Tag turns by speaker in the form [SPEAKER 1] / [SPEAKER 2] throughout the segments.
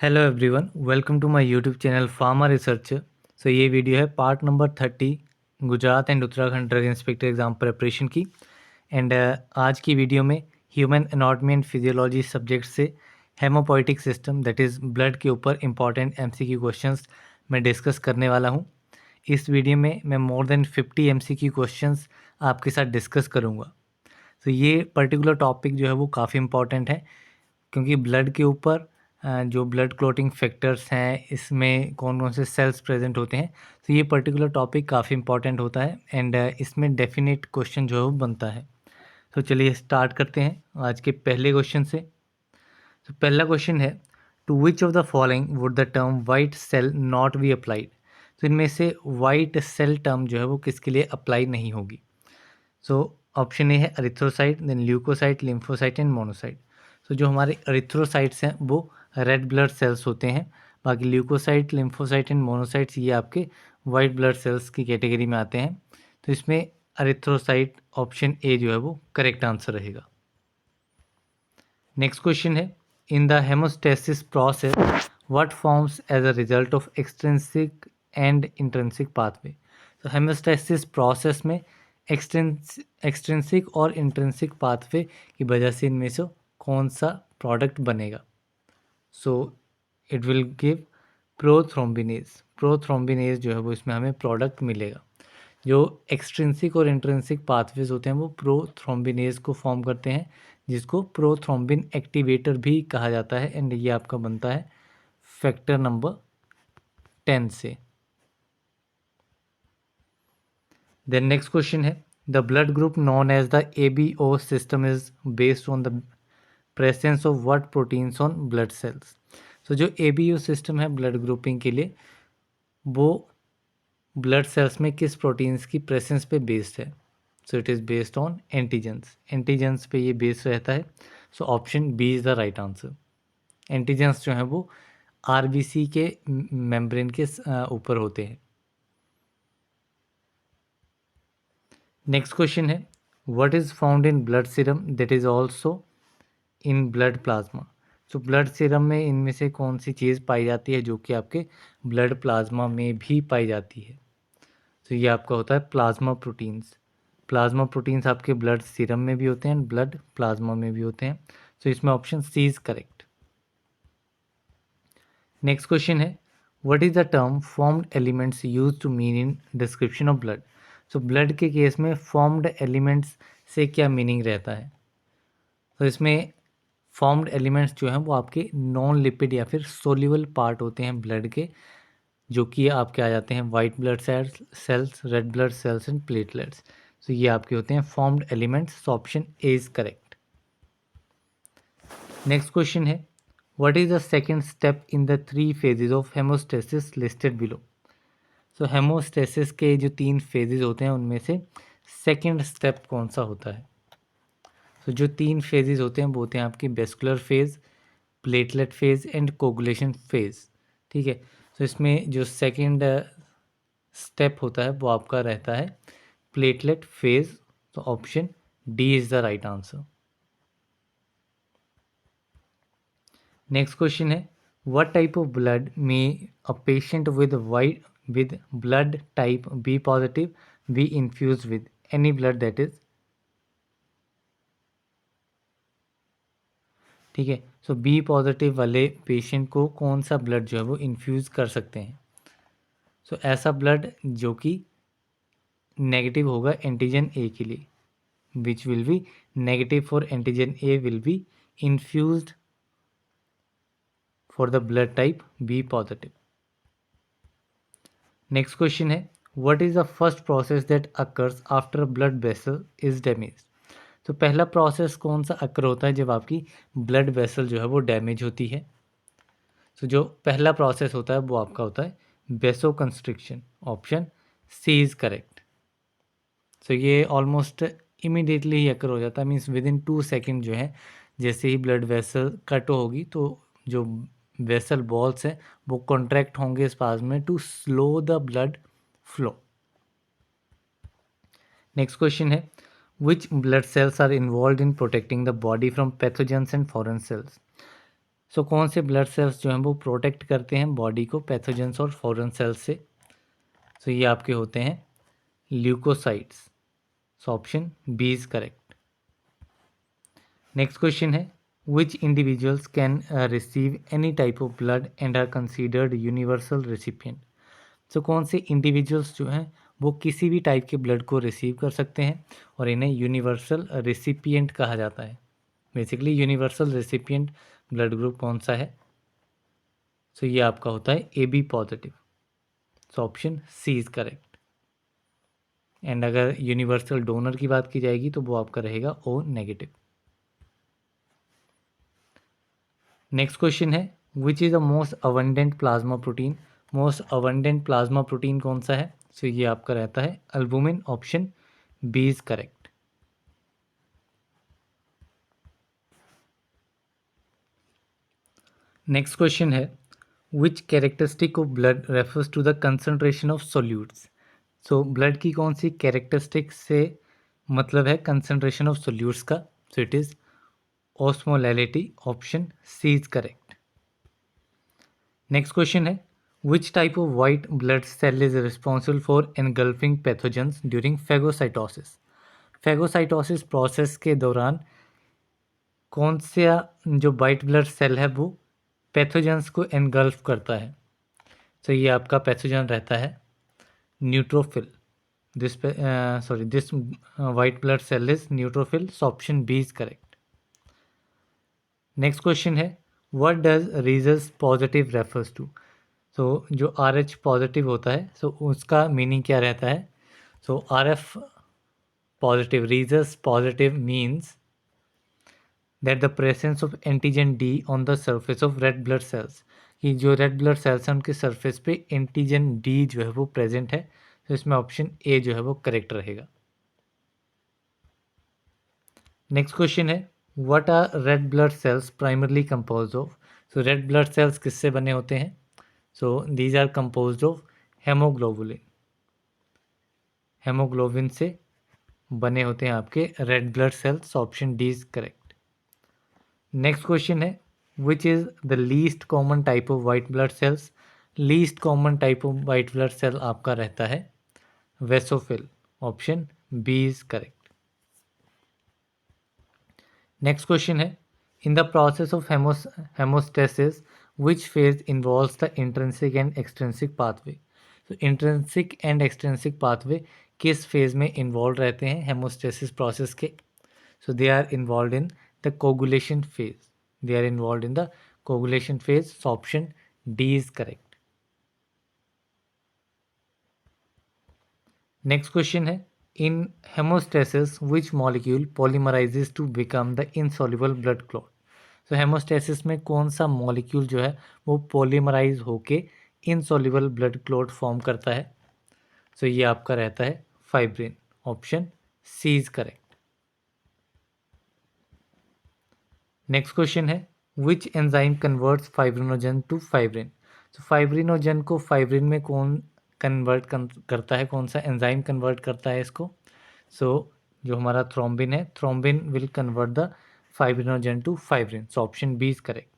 [SPEAKER 1] Hello everyone, welcome to my YouTube channel pharma research. ये video है part number 30 Gujarat and Uttarakhand drug inspector exam preparation की। And आज की video में human anatomy and physiology subject से haemopoietic system that is blood के ऊपर important MCQ questions मैं डिस्कस करने वाला हूँ। इस वीडियो में मैं मोर देन 50 एमसीक्यू क्वेश्चंस आपके साथ डिस्कस करूँगा। ये पर्टिकुलर टॉपिक जो है वो काफ़ी इंपॉर्टेंट है, क्योंकि ब्लड के ऊपर जो ब्लड क्लॉटिंग फैक्टर्स हैं, इसमें कौन कौन से सेल्स प्रेजेंट होते हैं। ये पर्टिकुलर टॉपिक काफ़ी इंपॉर्टेंट होता है एंड इसमें डेफिनेट क्वेश्चन जो है वो बनता है। चलिए स्टार्ट करते हैं आज के पहले क्वेश्चन से। पहला क्वेश्चन है, to which of the following would the term white cell not be applied. इनमें से वाइट सेल टर्म जो है वो किसके लिए अप्लाई नहीं होगी। ऑप्शन ए है erythrocyte, then leucocyte, lymphocyte and monocyte. जो हमारे एरिथ्रोसाइट्स हैं वो रेड ब्लड सेल्स होते हैं, बाकी ल्यूकोसाइट, लिम्फोसाइट एंड मोनोसाइट्स ये आपके वाइट ब्लड सेल्स की कैटेगरी में आते हैं। इसमें एरिथ्रोसाइट ऑप्शन ए जो है वो करेक्ट आंसर रहेगा। नेक्स्ट क्वेश्चन है, in the haemostasis process what forms as a result of extrinsic and intrinsic pathway. Haemostasis process में एक्सट्रिंसिक और इंट्रिंसिक पाथवे की वजह से इनमें से कौन सा प्रोडक्ट बनेगा। It will give prothrombinase. Prothrombinase जो है वो इसमें हमें प्रोडक्ट मिलेगा। जो एक्सट्रिंसिक और इंट्रिंसिक पाथवेज होते हैं वो प्रोथ्रोम्बिनेज को फॉर्म करते हैं, जिसको प्रोथ्रोम्बिन एक्टिवेटर भी कहा जाता है। एंड ये आपका बनता है फैक्टर नंबर 10 से। देन नेक्स्ट क्वेश्चन है, the blood group known as the ABO system is based on the presence of what proteins on blood cells. जो ABO सिस्टम है ब्लड ग्रुपिंग के लिए, वो ब्लड सेल्स में किस प्रोटीन्स की प्रेजेंस पे बेस्ड है। It is based on antigens. Antigens पे ये बेस्ड रहता है। Option B is the right answer. Antigens जो है वो RBC के मेम्ब्रेन के ऊपर होते हैं। नेक्स्ट क्वेश्चन है, what is found in blood serum that is also in blood plasma. Blood serum में इनमें से कौन सी चीज़ पाई जाती है जो कि आपके ब्लड प्लाज्मा में भी पाई जाती है। ये आपका होता है प्लाज्मा प्रोटीन्स। प्लाज्मा प्रोटीन्स आपके ब्लड सीरम में भी होते हैं, ब्लड प्लाज्मा में भी होते हैं। इसमें option C is correct. Next question है, what is the term formed elements use to mean in description of blood. Blood के केस में फॉर्म्ड एलिमेंट्स से क्या मीनिंग रहता है। इसमें फॉर्म्ड एलिमेंट्स जो हैं वो आपके नॉन लिपिड या फिर सोल्यूबल पार्ट होते हैं ब्लड के, जो कि आपके आ जाते हैं white blood cells, red blood cells and platelets. ये आपके होते हैं formed elements. Option A is correct. Next question है, what is the second step in the 3 phases of haemostasis listed below. Haemostasis के जो 3 फेजेज होते हैं उनमें से सेकंड स्टेप कौन सा होता है। जो 3 फेजेज होते हैं वो होते हैं आपके vascular phase, platelet phase and coagulation phase. ठीक है, इसमें जो सेकंड स्टेप होता है वो आपका रहता है platelet phase. Option D is the right answer. Next question है, what type of blood may a patient with blood type B positive be infuse with any blood that is. ठीक है, B positive वाले patient को कौन सा blood जो है वो इन्फ्यूज़ कर सकते हैं। ऐसा ब्लड जो कि नेगेटिव होगा एंटीजन ए के लिए, which will be negative for antigen A will be infused for the blood type B positive. Next question है, what is the first process that occurs after blood vessel is damage. पहला process कौन सा अकर होता है जब आपकी blood vessel जो है वो डैमेज होती है। जो पहला प्रोसेस होता है वो आपका होता है vasoconstriction. Option C is correct. ये ऑलमोस्ट इमीडिएटली ही अकर हो जाता है, मीन्स विद इन 2 सेकेंड जो है, जैसे ही ब्लड वेसल कट होगी तो जो वेसल बॉल्स हैं वो कॉन्ट्रैक्ट होंगे स्पाज्म में to slow the blood flow. Next question है, which blood cells are involve in protecting the body from pathogens and foreign cells. So कौन से ब्लड सेल्स जो हैं वो प्रोटेक्ट करते हैं बॉडी को पैथोजेंस और फॉरेन सेल्स से? सो ये आपके होते हैं leucocytes. So option B is correct. Next question है which individuals can receive any type of blood and are considered universal recipient? So कौन से इंडिविजुअल्स जो हैं वो किसी भी टाइप के ब्लड को रिसीव कर सकते हैं और इन्हें यूनिवर्सल रेसिपिएंट कहा जाता है? Basically universal recipient blood group कौन सा है? सो ये आपका होता है A B positive. So option C is correct. And अगर यूनिवर्सल डोनर की बात की जाएगी तो वो आपका रहेगा ओ नेगेटिव। नेक्स्ट क्वेश्चन है which is the most abundant plasma protein? Most abundant plasma protein कौन सा है? सो ये आपका रहता है albumin. Option B is correct. Next question है which characteristic of blood refers to the concentration of solutes? So blood की कौन सी कैरेक्टरिस्टिक से मतलब है कंसंट्रेशन ऑफ सोल्यूट्स का? So it is osmolality. Option C is correct. Next question है which type of white blood cell is responsible for engulfing pathogens during phagocytosis? Phagocytosis process के दौरान कौन सा जो वाइट ब्लड सेल है वो pathogens को एनगल्फ करता है? तो ये आपका पैथोजन रहता है neutrophil. This white blood cell is neutrophil. So option B is correct. Next question है what does rhesus positive refers to? So जो आर एच पॉजिटिव होता है सो उसका मीनिंग क्या रहता है? So R F positive rhesus positive means that the presence of antigen D on the surface of red blood cells, कि जो red blood sales हैं उनके सरफेस पे एंटीजन डी जो है वो प्रेजेंट है। तो इसमें ऑप्शन ए जो है वो करेक्ट रहेगा। नेक्स्ट क्वेश्चन है what are red blood cells primarily compose of? So red blood cells किससे बने होते हैं? So these are compose of haemoglobulin. Haemoglobin से बने होते हैं आपके red blood cells. Option D is correct. Next question है which is the least common type of white blood cells? Least common type of white blood cell आपका रहता है basophil. Option B is correct. Next question है in the process of haemostasis which phase involves the intrinsic and extrinsic pathway? तो intrinsic and extrinsic pathway किस phase में involve रहते हैं haemostasis process के? So they are involve in the coagulation phase. They are involved in the coagulation phase. So option D is correct. Next question है in hemostasis which molecule polymerizes to become the insoluble blood clot? So hemostasis में कौन सा molecule जो है वो polymerize होके insoluble blood clot form करता है? So ये आपका रहता है fibrin. Option C is correct. Next question है which enzyme converts fibrinogen to fibrin? तो फाइब्रिनोजन को फाइब्रिन में कौन कन्वर्ट करता है? कौन सा एंजाइम कन्वर्ट करता है इसको? सो जो हमारा थ्रोम्बिन है, thrombin will convert the fibrinogen to fibrin. So option B is correct.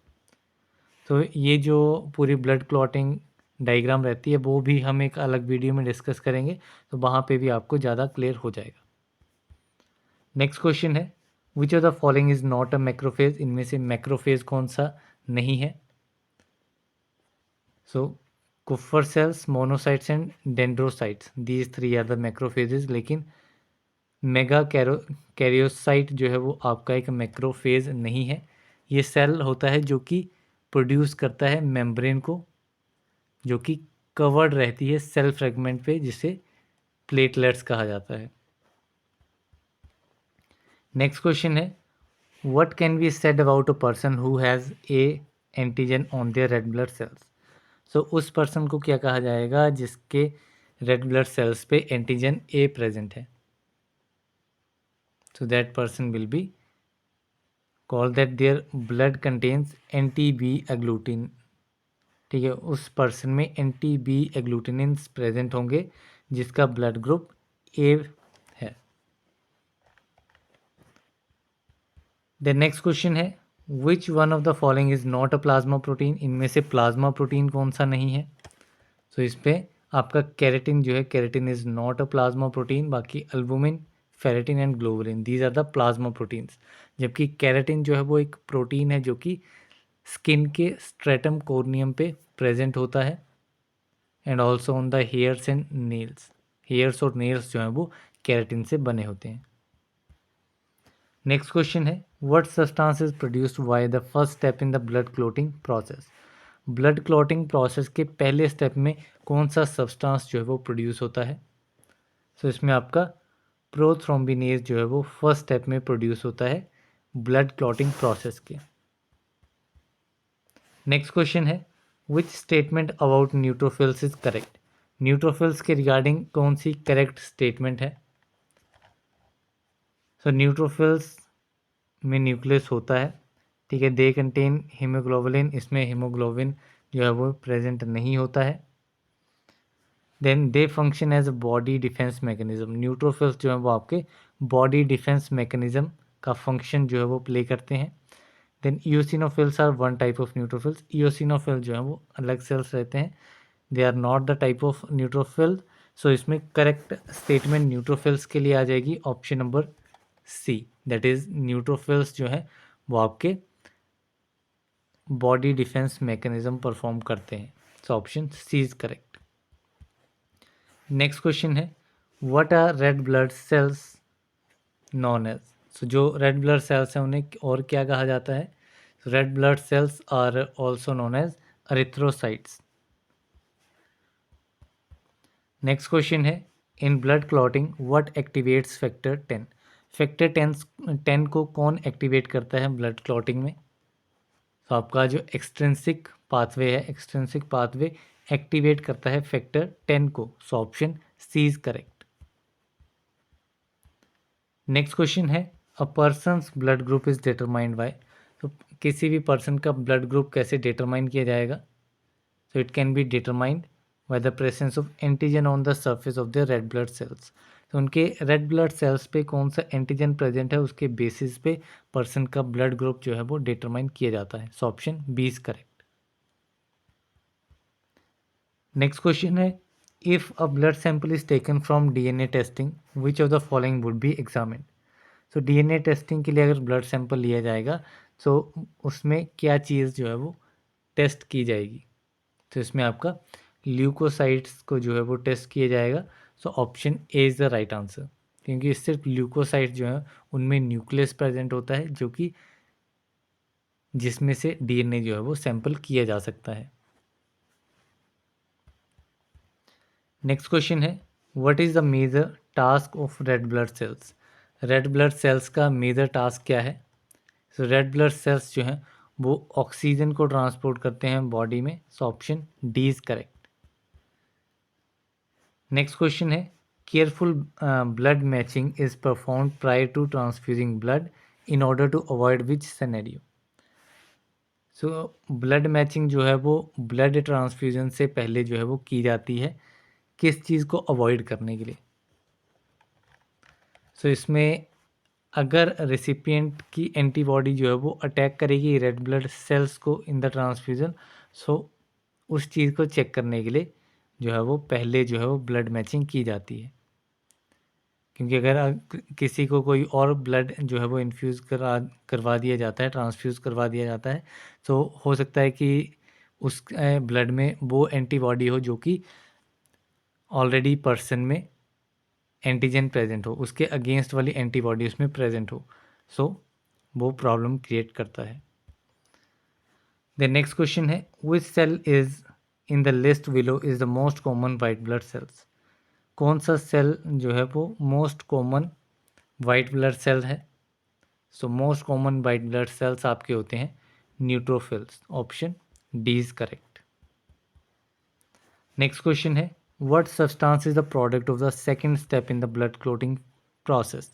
[SPEAKER 1] तो ये जो पूरी ब्लड क्लॉटिंग डायग्राम रहती है वो भी हम एक अलग वीडियो में डिस्कस करेंगे, तो वहाँ पे भी आपको ज़्यादा क्लियर हो जाएगा। नेक्स्ट क्वेश्चन है which of the following is not a macrophage? इनमें से मैक्रोफेज कौन सा नहीं है? So Kupffer cells, monocytes and dendrocytes, these three are the macrophages. लेकिन मेगा कैरियोसाइट जो है वो आपका एक मैक्रोफेज नहीं है। ये सेल होता है जो कि प्रोड्यूस करता है मेम्ब्रेन को, जो कि कवर्ड रहती है सेल फ्रेगमेंट पे, जिसे प्लेटलेट्स कहा जाता है। नेक्स्ट क्वेश्चन है what can be said about a person who has a antigen on their red blood cells? So उस पर्सन को क्या कहा जाएगा जिसके रेड ब्लड सेल्स पे एंटीजन ए प्रेजेंट है? So that person will be call that their blood contains anti B agglutinin. ठीक है, उस पर्सन में एंटी बी एग्लूटिनिन्स प्रेजेंट होंगे जिसका ब्लड ग्रुप ए है। द नेक्स्ट क्वेश्चन है which one of the following is not a plasma protein, इनमें से प्लाज्मा प्रोटीन कौन सा नहीं है? तो इस पे आपका केराटिन जो है, keratin is not a plasma protein. बाकी albumin, ferritin and globulin, these are the plasma proteins. जबकि केराटिन जो है वो एक प्रोटीन है जो कि स्किन के स्ट्रेटम कोर्नियम पे प्रेजेंट होता है and also on the hairs and nails. Hairs और नेल्स जो हैं वो केराटिन से बने होते हैं। नेक्स्ट क्वेश्चन है, what substance is produced by the first step in the blood clotting process? Blood clotting process के पहले स्टेप में कौन सा सब्सटेंस जो है वो प्रोड्यूस होता है? तो इसमें आपका प्रोथ्रोम्बिनेज जो है वो फर्स्ट स्टेप में प्रोड्यूस होता है ब्लड क्लॉटिंग प्रोसेस के। नेक्स्ट क्वेश्चन है, which statement about neutrophils is correct? Neutrophils के रिगार्डिंग कौन सी करेक्ट स्टेटमेंट है? सो न्यूट्रोफिल्स में न्यूक्लियस होता है, ठीक है। दे कंटेन हीमोग्लोबिन, इसमें हीमोग्लोबिन जो है वो प्रेजेंट नहीं होता है। Then they function as a body defence mechanism. Neutrophils जो है वो आपके बॉडी डिफेंस मैकेनिज्म का फंक्शन जो है वो प्ले करते हैं। Then eosinophils are one type of neutrophils. Eosinophil जो है वो अलग सेल्स रहते हैं, they are not the type of neutrophil. So इसमें करेक्ट स्टेटमेंट न्यूट्रोफिल्स के लिए आ जाएगी option number C, that is neutrophils जो है वो आपके बॉडी डिफेंस मैकेनिज्म परफॉर्म करते हैं। So option C is correct. Next question है, what are red blood cells known as? So जो रेड ब्लड सेल्स हैं उन्हें और क्या कहा जाता है? Red blood cells are also known as erythrocytes. Next question है, in blood clotting what activates factor 10? Factor 10 को कौन एक्टिवेट करता है ब्लड क्लॉटिंग में? तो आपका जो एक्सट्रिंसिक पाथवे है, एक्सट्रिंसिक पाथवे एक्टिवेट करता है फैक्टर 10 को। So option C is correct. Next question है, a person's blood group is determined by? तो किसी भी पर्सन का ब्लड ग्रुप कैसे डिटरमाइन किया जाएगा? So it can be determined by the presence of antigen on the surface of the red blood cells. तो उनके रेड ब्लड सेल्स पे कौन सा एंटीजन प्रेजेंट है उसके बेसिस पे पर्सन का ब्लड ग्रुप जो है वो डिटरमाइन किया जाता है। So option B is correct. Next question है, if a blood sample is taken from DNA testing which of the following would be examined? तो डीएनए टेस्टिंग के लिए अगर ब्लड सैंपल लिया जाएगा तो उसमें क्या चीज़ जो है वो टेस्ट की जाएगी? तो इसमें आपका ल्यूकोसाइट्स को जो है वो टेस्ट किया जाएगा। सो option A is the right answer, क्योंकि सिर्फ ल्यूकोसाइट जो है उनमें न्यूक्लियस प्रेजेंट होता है जो कि जिसमें से डीएनए जो है वो सैंपल किया जा सकता है। नेक्स्ट क्वेश्चन है, what is the major task of red blood cells? Red blood cells का मेजर टास्क क्या है? सो रेड ब्लड सेल्स जो हैं वो ऑक्सीजन को ट्रांसपोर्ट करते हैं बॉडी में। So option D is correct. Next question है, careful blood matching is perform prior to transfusing blood in order to avoid which scenario? So blood matching जो है वो ब्लड ट्रांसफ्यूजन से पहले जो है वो की जाती है किस चीज़ को अवॉइड करने के लिए? सो इसमें अगर रेसिपिएंट की एंटीबॉडी जो है वो अटैक करेगी रेड ब्लड सेल्स को इन द ट्रांसफ्यूज़न, सो उस चीज़ को चेक करने के लिए जो है वो पहले जो है वो ब्लड मैचिंग की जाती है। क्योंकि अगर किसी को कोई और ब्लड जो है वो इन्फ्यूज़ करवा दिया जाता है, ट्रांसफ्यूज़ करवा दिया जाता है, तो हो सकता है कि उस ब्लड में वो एंटीबॉडी हो जो कि ऑलरेडी पर्सन में एंटीजन प्रेजेंट हो, उसके अगेंस्ट वाली एंटीबॉडी उसमें प्रेजेंट हो। सो वो प्रॉब्लम क्रिएट करता है। द नेक्स्ट क्वेश्चन है, which cell is in the list below is the most common white blood cells? कौन सा सेल जो है वो most common white blood cell है? So most common white blood cells आपके होते हैं neutrophils. Option D is correct. Next question है, what substance is the product of the second step in the blood clotting process?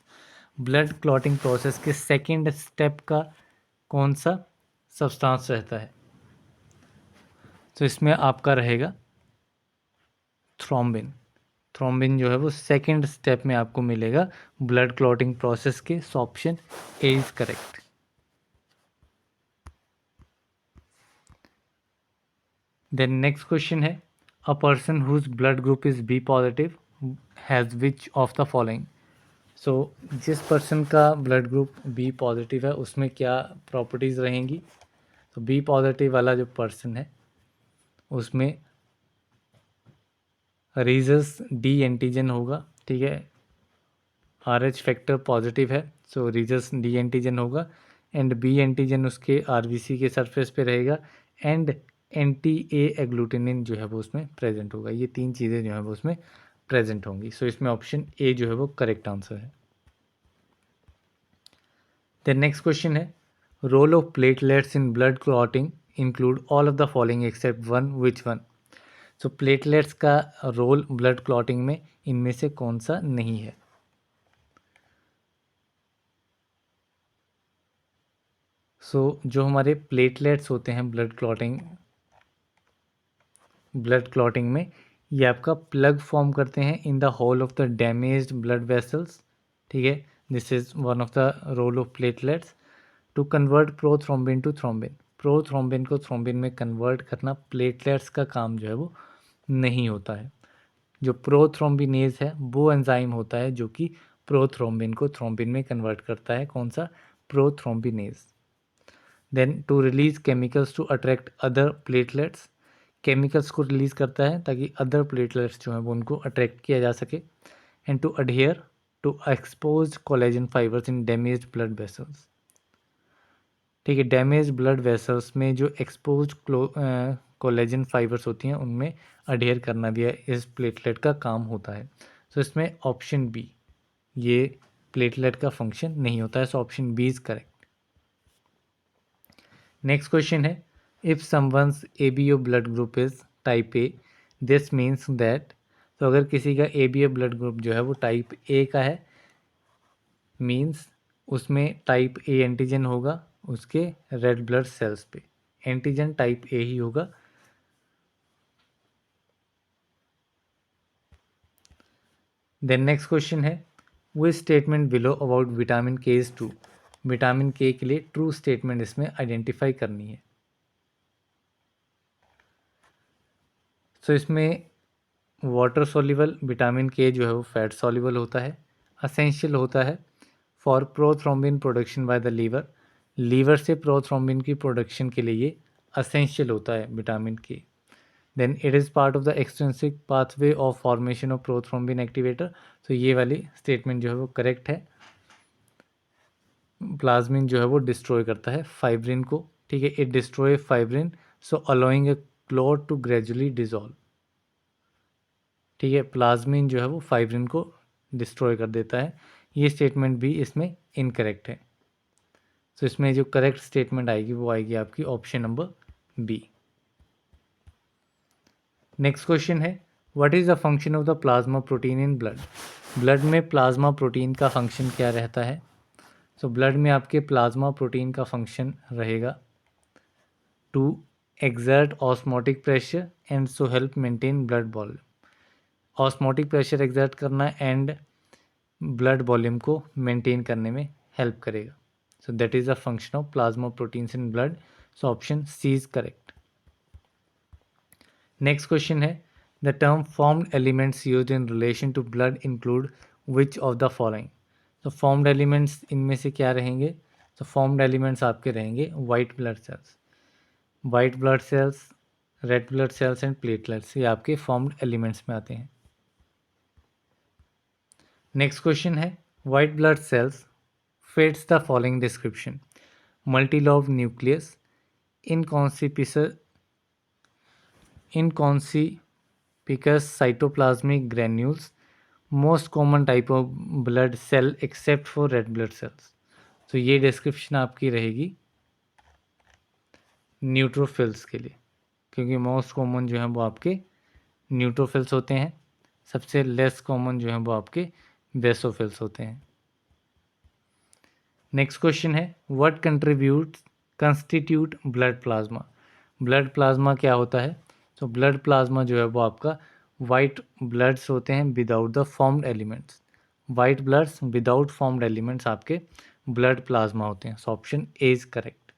[SPEAKER 1] Blood clotting process के second step का कौन सा substance रहता है? तो इसमें आपका रहेगा थ्रोम्बिन। थ्रोम्बिन जो है वो सेकंड स्टेप में आपको मिलेगा ब्लड क्लॉटिंग प्रोसेस के। So option A is correct. Then next question है, a person whose blood group is B positive has which of the following. So जिस पर्सन का ब्लड ग्रुप बी पॉजिटिव है उसमें क्या प्रॉपर्टीज़ रहेंगी। तो B positive वाला जो पर्सन है उसमें रीजस डी एंटीजन होगा, ठीक है। आर एच फैक्टर पॉजिटिव है, सो रीजस डी एंटीजन होगा, एंड बी एंटीजन उसके आरबीसी के सरफेस पे रहेगा, एंड एंटी ए एग्लूटिनिन जो है वो उसमें प्रेजेंट होगा। ये तीन चीज़ें जो है वो उसमें प्रेजेंट होंगी। सो इसमें ऑप्शन ए जो है वो करेक्ट आंसर है। देन नेक्स्ट क्वेश्चन है, role of platelets in blood clotting include all of the following except one, which one. So platelets का रोल ब्लड क्लॉटिंग में इनमें से कौन सा नहीं है। सो जो हमारे प्लेटलेट्स होते हैं ब्लड क्लॉटिंग में, ये आपका प्लग फॉर्म करते हैं in the hole of the damaged blood vessels, ठीक है। This is one of the role of platelets to convert prothrombin to thrombin. Prothrombin को थ्रोम्बिन में कन्वर्ट करना प्लेटलेट्स का काम जो है वो नहीं होता है। जो प्रोथ्रोम्बिनेज है वो एंजाइम होता है जो कि प्रोथ्रोम्बिन को थ्रोम्बिन में कन्वर्ट करता है। कौन सा? Prothrombinase. Then to release chemicals to attract other platelets, chemicals को रिलीज करता है ताकि अदर प्लेटलेट्स जो हैं वो उनको अट्रैक्ट किया जा सके। And to adhere to expose collagen fibres in damaged blood vessels, ठीक है। डैमेज ब्लड वेसल्स में जो एक्सपोज कोलेजन फाइबर्स होती हैं उनमें अडहेयर करना भी है इस प्लेटलेट का काम होता है। सो इसमें ऑप्शन बी, ये प्लेटलेट का फंक्शन नहीं होता है। So option B is correct. Next question है, if someone's ABO blood group is type A this means that. तो अगर किसी का ABO ब्लड ग्रुप जो है वो टाइप ए का है, मीन्स उसमें टाइप ए एंटीजन होगा उसके रेड ब्लड सेल्स पे, एंटीजन टाइप ए ही होगा। देन नेक्स्ट क्वेश्चन है, वो स्टेटमेंट बिलो अबाउट विटामिन के इज ट्रू। विटामिन के लिए ट्रू स्टेटमेंट इसमें आइडेंटिफाई करनी है। सो इसमें वाटर सॉल्युबल विटामिन के जो है वो फैट सॉल्युबल होता है, असेंशियल होता है for prothrombin production by the liver. Liver से प्रोथ्रोम्बिन की प्रोडक्शन के लिए ये असेंशियल होता है vitamin K. Then it is part of the extrinsic pathway of formation of prothrombin activator. तो ये वाली स्टेटमेंट जो है वो करेक्ट है। प्लाज्मिन जो है वो डिस्ट्रॉय करता है फाइब्रिन को, ठीक है। It destroy fibrin so allowing a clot to gradually dissolve, ठीक है। प्लाज्मिन जो है वो फाइब्रिन को डिस्ट्रॉय कर देता है। ये स्टेटमेंट भी इसमें इनकरेक्ट है। तो इसमें जो करेक्ट स्टेटमेंट आएगी वो आएगी आपकी option number B. Next question है, what is the function of the plasma protein in blood. Blood में प्लाज्मा प्रोटीन का फंक्शन क्या रहता है। सो ब्लड में आपके प्लाज्मा प्रोटीन का फंक्शन रहेगा to exert osmotic pressure and so help maintain blood volume. Osmotic pressure exert करना एंड ब्लड वॉल्यूम को मेंटेन करने में हेल्प करेगा। So that is the function of plasma proteins in blood. So option C is correct. Next question है, the term formed elements used in relation to blood include which of the following. तो formed elements इनमें से क्या रहेंगे। तो formed elements आपके रहेंगे white blood cells, white blood cells, red blood cells and platelets, ये आपके फॉर्म्ड एलिमेंट्स में आते हैं। नेक्स्ट क्वेश्चन है, white blood cells fits the following description, multilobe nucleus, inconspicuous inconspicuous cytoplasmic granules, most common type of blood cell except for red blood cells. तो ये description आपकी रहेगी न्यूट्रोफिल्स के लिए, क्योंकि मोस्ट कॉमन जो है वो आपके न्यूट्रोफिल्स होते हैं, सबसे लेस कॉमन जो है वो आपके बेसोफिल्स होते हैं। नेक्स्ट क्वेश्चन है, what constitute blood plasma. Blood plasma क्या होता है। तो ब्लड प्लाज्मा जो है वो आपका वाइट ब्लड्स होते हैं without the formed elements, white bloods without formed elements आपके ब्लड प्लाज्मा होते हैं। So option A is correct.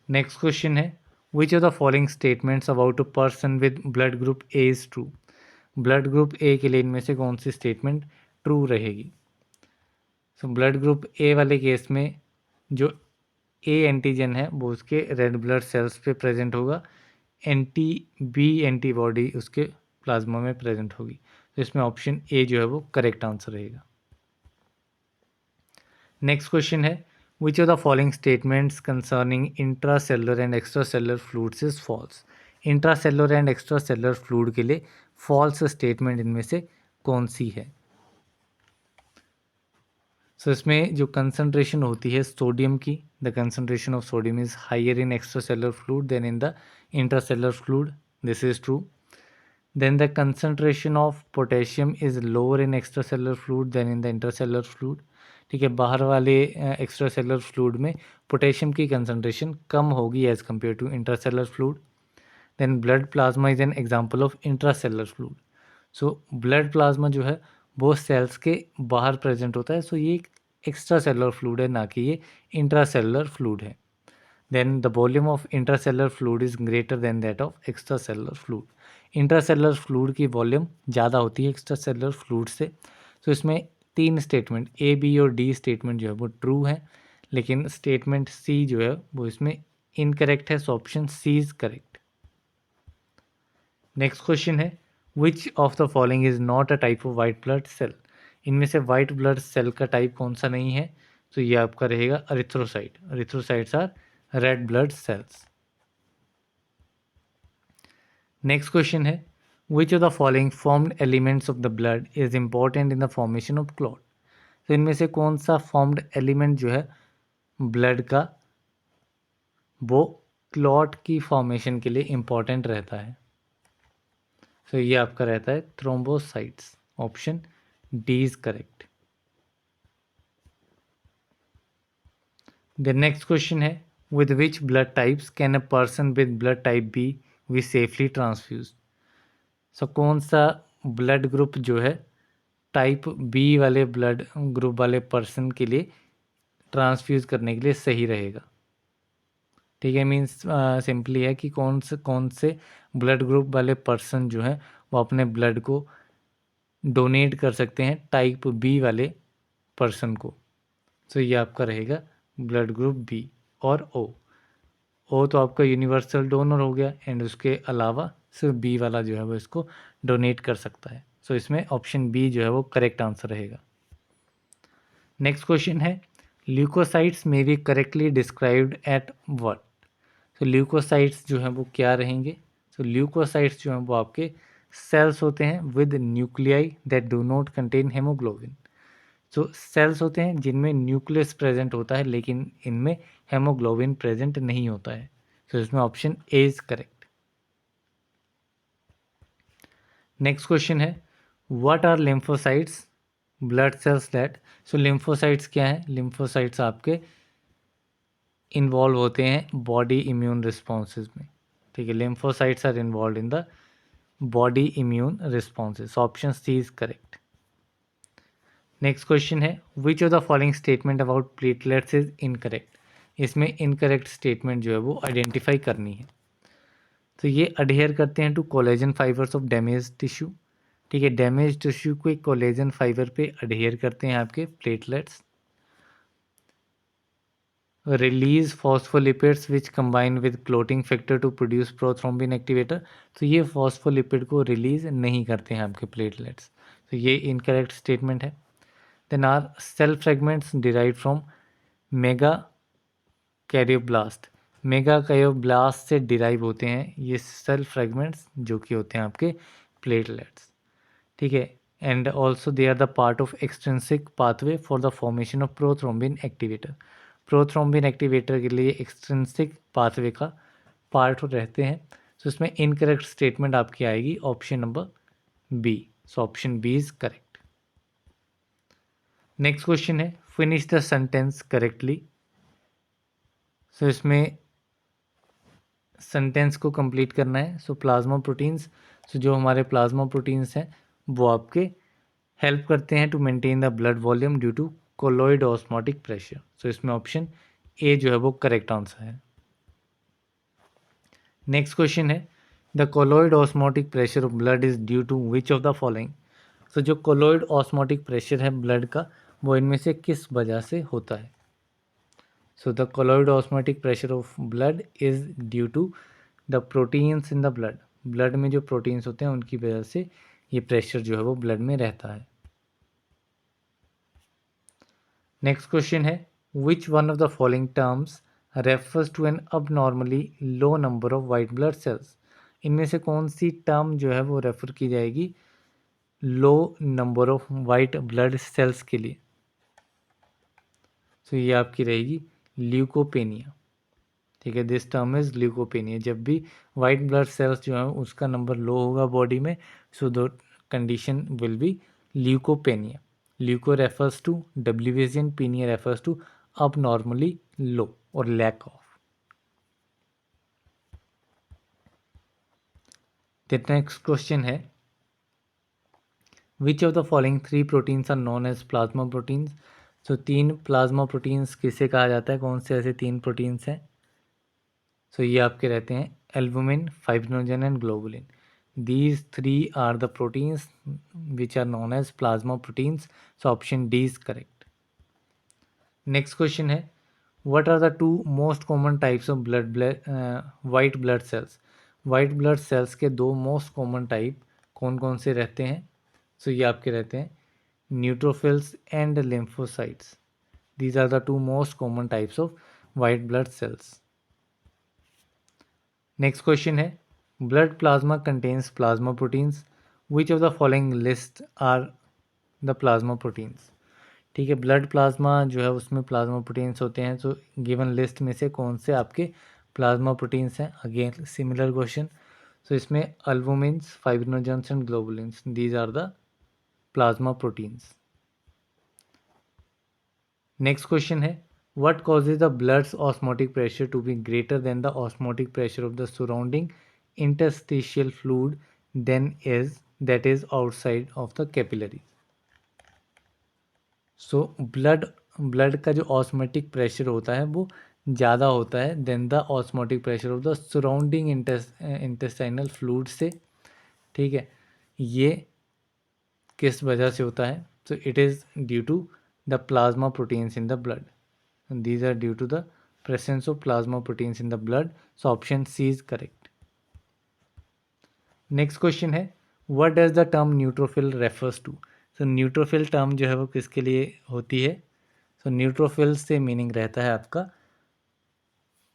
[SPEAKER 1] Next question है which of the following statements about a person with blood group A is true. Blood group A के लिए इनमें से कौन सी statement true रहेगी। सो ब्लड ग्रुप ए वाले केस में जो ए एंटीजन है वो उसके रेड ब्लड सेल्स पे प्रेजेंट होगा, एंटी बी एंटीबॉडी उसके प्लाज्मा में प्रेजेंट होगी। तो इसमें ऑप्शन ए जो है वो करेक्ट आंसर रहेगा। नेक्स्ट क्वेश्चन है which of the following statements concerning intracellular and extracellular fluids is false. Intracellular and extracellular fluid के लिए फॉल्स स्टेटमेंट इनमें से कौन सी है। सो इसमें जो कंसनट्रेशन होती है सोडियम की, the concentration of sodium is higher in extracellular fluid than in the intracellular fluid, this is true. Then the concentration of potassium is lower in extracellular fluid than in the intracellular fluid। ठीक है, बाहर वाले extracellular fluid में potassium की concentration कम होगी as compare to intracellular fluid. Then blood plasma is an example of intracellular fluid. So blood plasma जो है वो सेल्स के बाहर प्रेजेंट होता है, सो ये एक एक्स्ट्रासेलुलर फ्लूइड है, ना कि ये इंट्रासेलुलर फ्लूइड है। Then the volume of intracellular fluid is greater than that of extracellular fluid. Intracellular fluid की वॉल्यूम ज़्यादा होती है एक्स्ट्रासेलुलर फ्लूइड से। तो इसमें तीन स्टेटमेंट ए बी और डी स्टेटमेंट जो है वो ट्रू है, लेकिन स्टेटमेंट सी जो है वो इसमें इनकरेक्ट है, so option C is correct. Next question है which of the following is not a type of white blood cell. इनमें से वाइट ब्लड सेल का टाइप कौन सा नहीं है। तो ये आपका रहेगा erythrocyte. Erythrocytes are red blood cells. Next question है which of the following formed elements of the blood is important in the formation of clot. तो इनमें से कौन सा फॉर्म्ड एलिमेंट जो है ब्लड का वो क्लॉट की फॉर्मेशन के लिए इम्पॉर्टेंट रहता है। तो ये आपका रहता है thrombocytes. Option D is correct. The next question है with which blood types can a person with blood type B safely transfuse. So कौन सा ब्लड ग्रुप जो है टाइप बी वाले ब्लड ग्रुप वाले पर्सन के लिए ट्रांसफ्यूज करने के लिए सही रहेगा। ठीक है, मीन्स सिंपली है कि कौन से ब्लड ग्रुप वाले पर्सन जो है वो अपने ब्लड को डोनेट कर सकते हैं टाइप बी वाले पर्सन को। तो ये आपका रहेगा ब्लड ग्रुप बी और ओ तो आपका यूनिवर्सल डोनर हो गया, एंड उसके अलावा सिर्फ बी वाला जो है वो इसको डोनेट कर सकता है। सो इसमें ऑप्शन बी जो है वो करेक्ट आंसर रहेगा। नेक्स्ट क्वेश्चन है leucocytes may be correctly described at what. तो ल्यूकोसाइट्स जो हैं वो क्या रहेंगे। तो ल्यूकोसाइट्स जो हैं वो आपके सेल्स होते हैं with nuclei that do not contain haemoglobin. तो सेल्स होते हैं जिनमें न्यूक्लियस प्रेजेंट होता है, लेकिन इनमें हेमोग्लोबिन प्रेजेंट नहीं होता है। तो इसमें option A is correct. Next question है what are lymphocytes blood cells that. So lymphocytes क्या है। लिम्फोसाइट्स आपके इन्वॉल्व होते हैं बॉडी इम्यून रिस्पॉन्सेज में। ठीक है, lymphocytes are involve in the body immune responses. Option C is correct. Next question है which of the following statement about platelets is incorrect. इसमें इनकरेक्ट स्टेटमेंट जो है वो आइडेंटिफाई करनी है। तो ये अडेयर करते हैं to collagen fibres of damage tissue. ठीक है, डैमेज टिश्यू को एक कोलेजन फाइबर पे अडेयर करते हैं आपके platelets. Release phospholipids which combine with clotting factor to produce prothrombin activator. तो ये फॉस्फोलिपिड को रिलीज नहीं करते हैं आपके प्लेटलेट्स। तो ये इनकरेक्ट स्टेटमेंट है। Then are cell fragments derive from megakaryoblast. Megakaryoblast से डिराइव होते हैं ये सेल फ्रेगमेंट्स जो कि होते हैं आपके प्लेटलेट्स। ठीक है, and also they are the part of extrinsic pathway for the formation of prothrombin activator. Prothrombin activator के लिए एक्सट्रिंसिक पाथवे का पार्ट रहते हैं। तो इसमें इनकरेक्ट स्टेटमेंट आपकी आएगी option number B. So option B is correct. Next question है finish the sentence correctly. So इसमें सेंटेंस को कंप्लीट करना है। सो प्लाज्मा प्रोटीन्स, सो जो हमारे प्लाज्मा प्रोटीन्स हैं वो आपके हेल्प करते हैं to maintain the blood volume due to colloid osmotic pressure. So इसमें ऑप्शन ए जो है वो करेक्ट आंसर है। नेक्स्ट क्वेश्चन है the colloid osmotic pressure of blood is due to which of the following. तो जो कोलॉइड ऑस्मोटिक प्रेशर है blood का वो इनमें से किस वजह से होता है। So the colloid osmotic pressure of blood is due to the proteins in the blood. Blood में जो प्रोटीन्स होते हैं उनकी वजह से ये प्रेशर जो है वो ब्लड में रहता है। नेक्स्ट क्वेश्चन है which one of the following terms refers to an abnormally low number of white blood cells. इनमें से कौन सी टर्म जो है वो रेफर की जाएगी low number of white blood cells के लिए। तो ये आपकी रहेगी ल्यूकोपेनिया। ठीक है, दिस टर्म इज ल्यूकोपेनिया। जब भी वाइट ब्लड सेल्स जो है उसका नंबर लो होगा बॉडी में, so the condition will be leukopenia. Leuko refers to WBC and penia refers to abnormally low और lack of. The next question है which of the following 3 proteins are known as plasma proteins. तो 3 plasma proteins किसे कहा जाता है, कौन से ऐसे 3 प्रोटीन्स हैं। सो ये आपके रहते हैं albumin, fibrinogen and globulin. These 3 are the proteins which are known as plasma proteins. So option D is correct. Next question है what are the 2 most common types of white blood cells. White blood cells के 2 most common type कौन कौन से रहते हैं। सो ये आपके रहते हैं neutrophils and lymphocytes. These are the 2 most common types of white blood cells. Next question है blood plasma contains plasma proteins. Which of the following list are the plasma proteins. ठीक है, ब्लड प्लाज्मा जो है उसमें plasma proteins होते हैं। तो given list में से कौन से आपके प्लाज्मा प्रोटीन्स हैं। Again similar question. सो इसमें albumins, fibrinogens and globulins, these are the plasma proteins. Next question है what causes the blood's osmotic pressure to be greater than the osmotic pressure of the surrounding interstitial fluid that is outside of the capillaries। So blood का जो osmotic pressure होता है वो ज़्यादा होता है then the osmotic pressure of the surrounding intestinal fluid से। ठीक है, ये किस वजह से होता है। So it is due to the plasma proteins in the blood. These are due to the presence of plasma proteins in the blood. So option C is correct. Next question है what does the term neutrophil refers to। so neutrophil term जो है वो किसके लिए होती है। so neutrophil से meaning रहता है आपका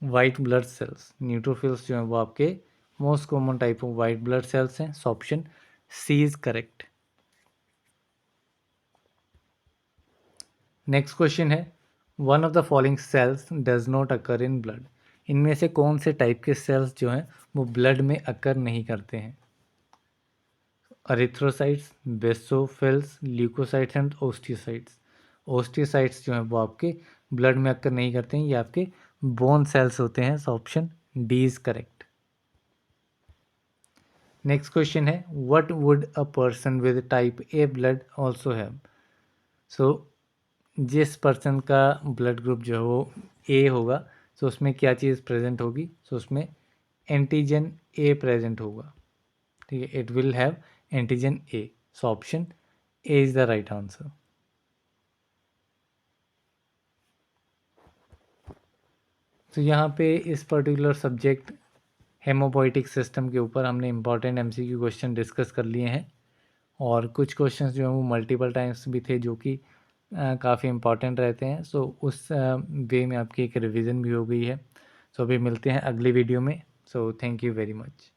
[SPEAKER 1] white blood cells। neutrophils जो है वो आपके most common type of white blood cells हैं। so option C is correct। Next question है one of the following cells does not occur in blood. इनमें से कौन से टाइप के सेल्स जो हैं वो ब्लड में अकर नहीं करते हैं। Erythrocytes, basophils, leukocytes and osteocytes. Osteocytes जो हैं वो आपके ब्लड में अकर नहीं करते हैं, ये आपके बोन सेल्स होते हैं। So option D is correct. Next question है what would a person with type A blood also have. So जिस पर्सन का ब्लड ग्रुप जो है वो ए होगा तो उसमें क्या चीज़ प्रेजेंट होगी। तो उसमें एंटीजन ए प्रेजेंट होगा। ठीक है, it will have antigen A. So option A is the right answer. तो यहाँ पे इस पर्टिकुलर सब्जेक्ट हेमोपोइटिक सिस्टम के ऊपर हमने इम्पॉर्टेंट एमसीक्यू क्वेश्चन डिस्कस कर लिए हैं और कुछ क्वेश्चंस जो हैं वो मल्टीपल टाइम्स भी थे जो कि काफ़ी इम्पॉर्टेंट रहते हैं। सो उस वे में आपकी एक रिवीजन भी हो गई है। सो अभी मिलते हैं अगली वीडियो में। So thank you very much.